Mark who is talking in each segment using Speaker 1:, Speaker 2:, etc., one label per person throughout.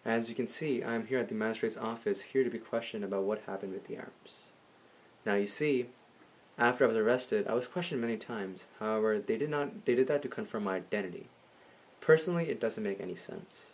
Speaker 1: As you can see, I am here at the magistrate's office, here to be questioned about what happened with the Arabs. Now you see, after I was arrested, I was questioned many times. However, they did that to confirm my identity. Personally, it doesn't make any sense.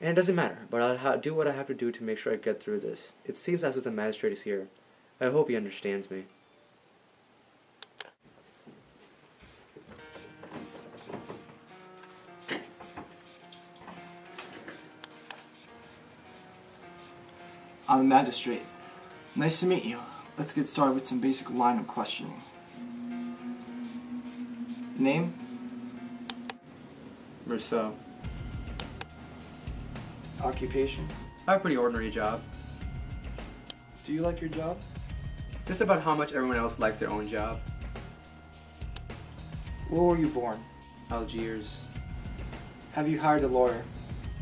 Speaker 1: And it doesn't matter, but I'll do what I have to do to make sure I get through this. It seems as if the magistrate is here. I hope he understands me.
Speaker 2: I'm a magistrate. Nice to meet you. Let's get started with some basic line of questioning. Name?
Speaker 1: Meursault.
Speaker 2: Occupation?
Speaker 1: I have a pretty ordinary job.
Speaker 2: Do you like your job?
Speaker 1: Just about how much everyone else likes their own job.
Speaker 2: Where were you born?
Speaker 1: Algiers.
Speaker 2: Have you hired a lawyer?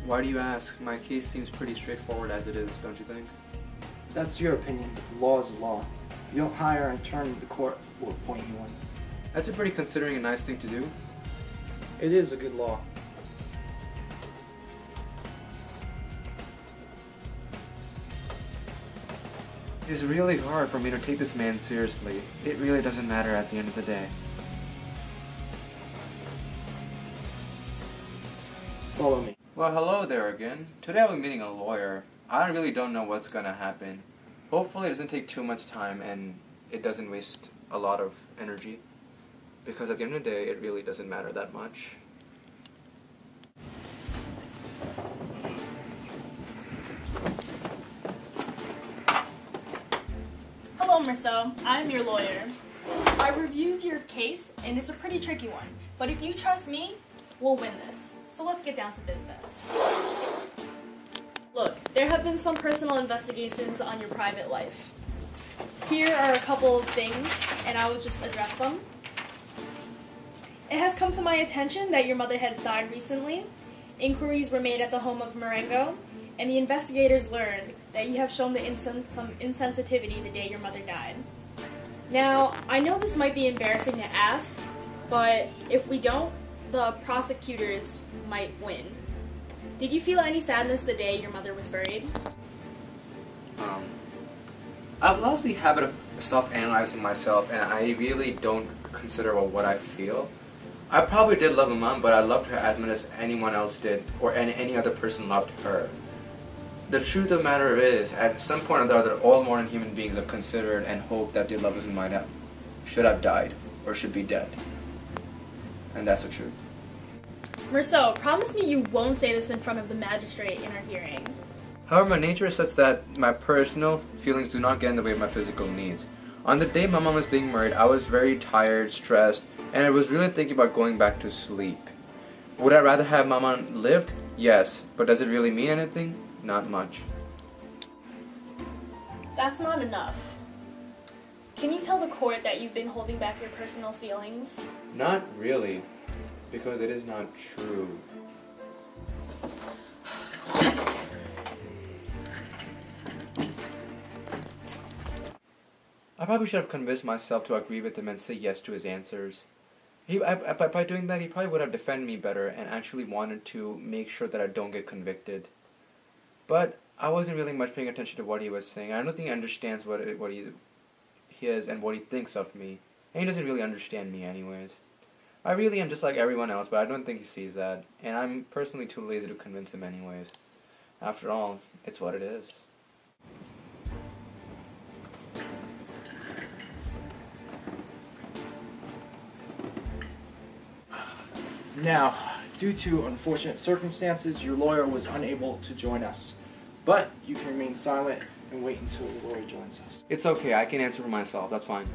Speaker 1: Why do you ask? My case seems pretty straightforward as it is, don't you think?
Speaker 2: That's your opinion, but the law is the law. If you don't hire an attorney, the court will appoint you one.
Speaker 1: That's a pretty considering a nice thing to do.
Speaker 2: It is a good law.
Speaker 1: It is really hard for me to take this man seriously. It really doesn't matter at the end of the day.
Speaker 2: Follow me.
Speaker 1: Well, hello there again. Today I'll be meeting a lawyer. I really don't know what's gonna happen. Hopefully it doesn't take too much time and it doesn't waste a lot of energy. Because at the end of the day, it really doesn't matter that much.
Speaker 3: Hello, Meursault. I'm your lawyer. I reviewed your case, and it's a pretty tricky one. But if you trust me, we'll win this. So let's get down to business. Look, there have been some personal investigations on your private life. Here are a couple of things, and I will just address them. It has come to my attention that your mother has died recently. Inquiries were made at the home of Meursault, and the investigators learned that you have shown some insensitivity the day your mother died. Now, I know this might be embarrassing to ask, but if we don't, the prosecutors might win. Did you feel any sadness the day your mother was buried?
Speaker 1: I've lost the habit of self-analyzing myself, and I really don't consider what I feel. I probably did love my mom, but I loved her as much as anyone else did, or any other person loved her. The truth of the matter is, at some point or other, all modern human beings have considered and hoped that their loved ones should have died, or should be dead. And that's the truth.
Speaker 3: Meursault, promise me you won't say this in front of the magistrate in our hearing.
Speaker 1: However, my nature is such that my personal feelings do not get in the way of my physical needs. On the day my mom was being murdered, I was very tired, stressed, and I was really thinking about going back to sleep. Would I rather have my mom lived? Yes. But does it really mean anything? Not much.
Speaker 3: That's not enough. Can you tell the court that you've been holding back your personal feelings?
Speaker 1: Not really, because it is not true. I probably should have convinced myself to agree with him and say yes to his answers. By doing that, he probably would have defended me better and actually wanted to make sure that I don't get convicted. But I wasn't really much paying attention to what he was saying. I don't think he understands what he is and what he thinks of me. And he doesn't really understand me anyways. I really am just like everyone else, but I don't think he sees that. And I'm personally too lazy to convince him anyways. After all, it's what it is.
Speaker 2: Now, due to unfortunate circumstances, your lawyer was unable to join us. But you can remain silent and wait until the lawyer joins us.
Speaker 1: It's okay, I can answer for myself, that's fine.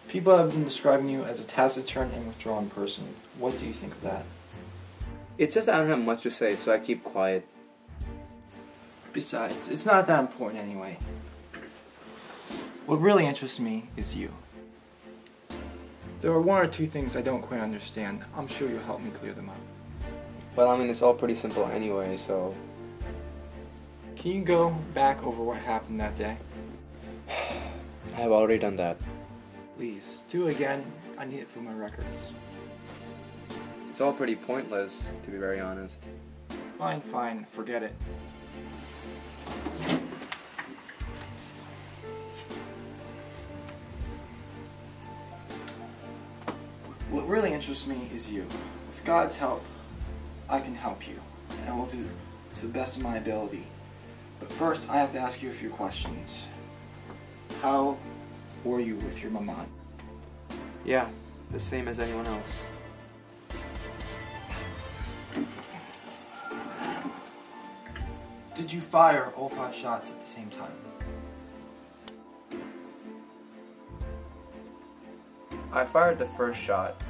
Speaker 2: People have been describing you as a taciturn and withdrawn person. What do you think of that?
Speaker 1: It's just that I don't have much to say, so I keep quiet.
Speaker 2: Besides, it's not that important anyway. What really interests me is you. There are one or two things I don't quite understand. I'm sure you'll help me clear them up.
Speaker 1: Well, I mean, it's all pretty simple anyway, so...
Speaker 2: Can you go back over what happened that day?
Speaker 1: I have already done that.
Speaker 2: Please, do it again. I need it for my records.
Speaker 1: It's all pretty pointless, to be very honest.
Speaker 2: Fine, fine, forget it. What really interests me is you. With God's help, I can help you, and I will do to the best of my ability. But first, I have to ask you a few questions. How were you with your maman?
Speaker 1: Yeah, the same as anyone else.
Speaker 2: Did you fire all 5 shots at the same time?
Speaker 1: I fired the first shot.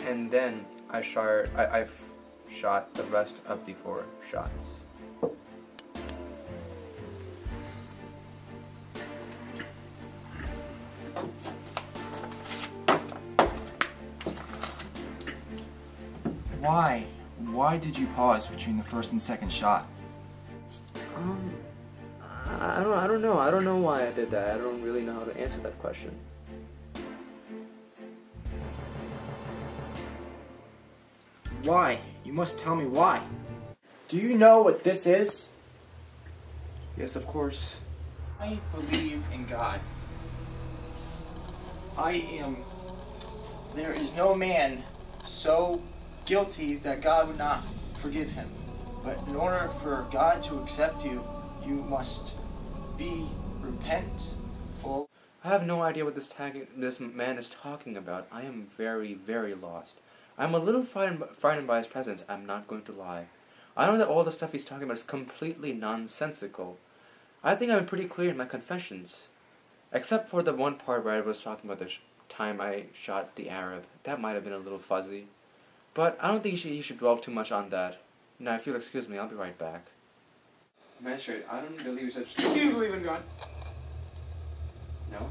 Speaker 1: And then I shot the rest of the 4 shots.
Speaker 2: Why? Why did you pause between the first and second shot?
Speaker 1: I don't know. I don't know why I did that. I don't really know how to answer that question.
Speaker 2: Why? You must tell me why. Do you know what this is?
Speaker 1: Yes, of course.
Speaker 2: I believe in God. There is no man so guilty that God would not forgive him. But in order for God to accept you, you must be repentful.
Speaker 1: I have no idea what this man is talking about. I am very, very lost. I'm a little frightened by his presence, I'm not going to lie. I know that all the stuff he's talking about is completely nonsensical. I think I've been pretty clear in my confessions. Except for the one part where I was talking about the time I shot the Arab. That might have been a little fuzzy. But I don't think you should dwell too much on that. Now, if you'll excuse me, I'll be right back. Magistrate, I don't believe such...
Speaker 2: Do you believe in God?
Speaker 1: No?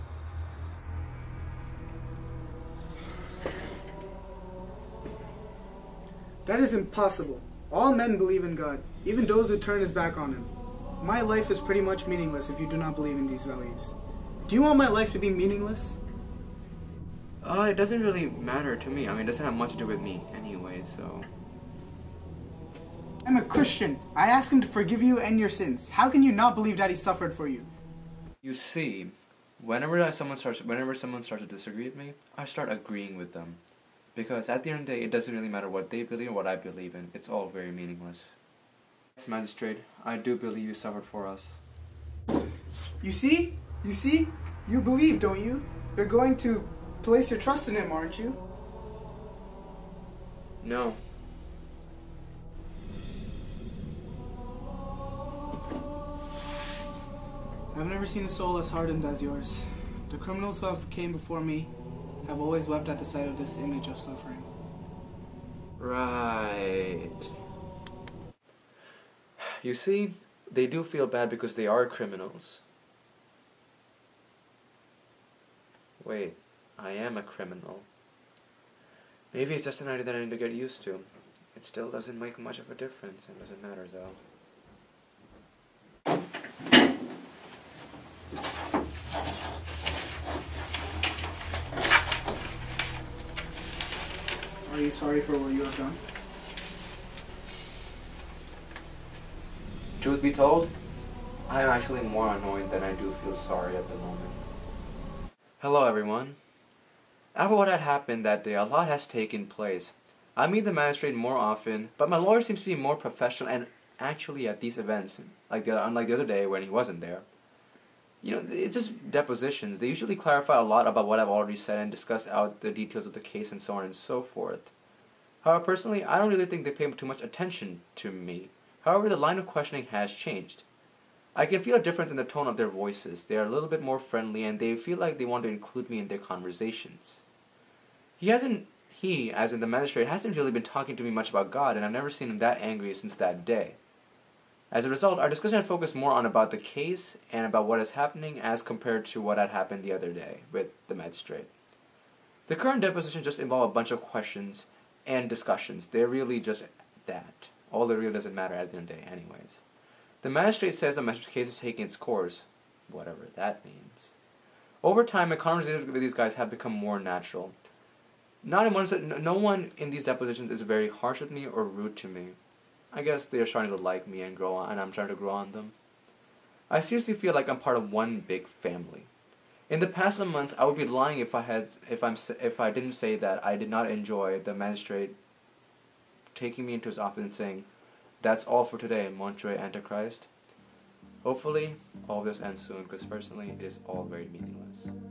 Speaker 4: That is impossible. All men believe in God, even those who turn his back on him. My life is pretty much meaningless if you do not believe in these values. Do you want my life to be meaningless?
Speaker 1: It doesn't really matter to me. I mean, it doesn't have much to do with me anyway, so...
Speaker 4: I'm a Christian. I ask him to forgive you and your sins. How can you not believe that he suffered for you?
Speaker 1: You see, whenever someone starts to disagree with me, I start agreeing with them. Because at the end of the day, it doesn't really matter what they believe or what I believe in. It's all very meaningless. Yes, Magistrate, I do believe you suffered for us.
Speaker 4: You see? You see? You believe, don't you? You're going to place your trust in him, aren't you?
Speaker 1: No.
Speaker 4: I've never seen a soul as hardened as yours. The criminals who have came before me have always wept at the sight of this image of suffering.
Speaker 1: Right. You see, they do feel bad because they are criminals. Wait, I am a criminal. Maybe it's just an idea that I need to get used to. It still doesn't make much of a difference. It doesn't matter though.
Speaker 4: Are you sorry for what you have done?
Speaker 1: Truth be told, I am actually more annoyed than I do feel sorry at the moment. Hello everyone. After what had happened that day, a lot has taken place. I meet the magistrate more often, but my lawyer seems to be more professional and actually at these events, unlike the other day when he wasn't there. You know, it's just depositions. They usually clarify a lot about what I've already said and discuss out the details of the case and so on and so forth. However, personally, I don't really think they pay too much attention to me. However, the line of questioning has changed. I can feel a difference in the tone of their voices. They are a little bit more friendly and they feel like they want to include me in their conversations. He, as in the magistrate, hasn't really been talking to me much about God, and I've never seen him that angry since that day. As a result, our discussion had focused more on about the case and about what is happening as compared to what had happened the other day with the magistrate. The current deposition just involve a bunch of questions and discussions. They're really just that. All that really doesn't matter at the end of the day anyways. The magistrate says the case is taking its course, whatever that means. Over time, my conversations with these guys have become more natural. Not in one sense, no one in these depositions is very harsh with me or rude to me. I guess they're starting to like me and grow on, and I'm trying to grow on them. I seriously feel like I'm part of one big family. In the past months, I would be lying if I didn't say that I did not enjoy the magistrate taking me into his office and saying, "That's all for today, Monsieur Antichrist." Hopefully, all this ends soon, because personally, it is all very meaningless.